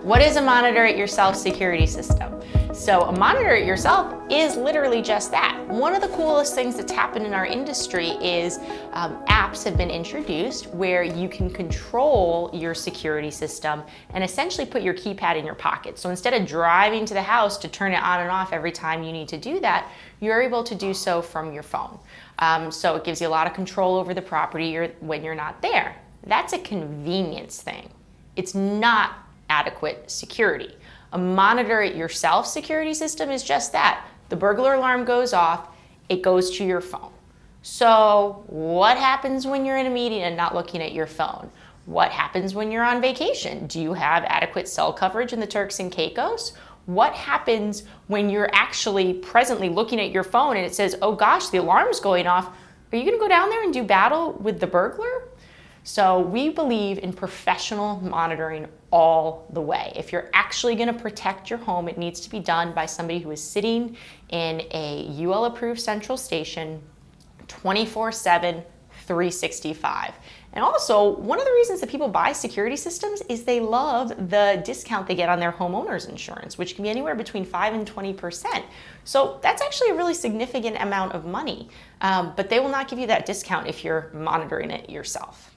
What is a monitor it yourself security system? So a monitor it yourself is literally just that. One of the coolest things that's happened in our industry is apps have been introduced where you can control your security system and essentially put your keypad in your pocket. So instead of driving to the house to turn it on and off every time you need to do that, you're able to do so from your phone. So it gives you a lot of control over the property when you're not there. That's a convenience thing. It's not adequate security. A monitor it yourself security system is just that. The burglar alarm goes off, it goes to your phone. So what happens when you're in a meeting and not looking at your phone? What happens when you're on vacation? Do you have adequate cell coverage in the Turks and Caicos? What happens when you're actually presently looking at your phone and it says, oh gosh, the alarm's going off? Are you gonna go down there and do battle with the burglar? So we believe in professional monitoring all the way. If you're actually going to protect your home, it needs to be done by somebody who is sitting in a UL approved central station 24/7, 365. And also, one of the reasons that people buy security systems is they love the discount they get on their homeowner's insurance, which can be anywhere between 5 and 20%. So that's actually a really significant amount of money, but they will not give you that discount if you're monitoring it yourself.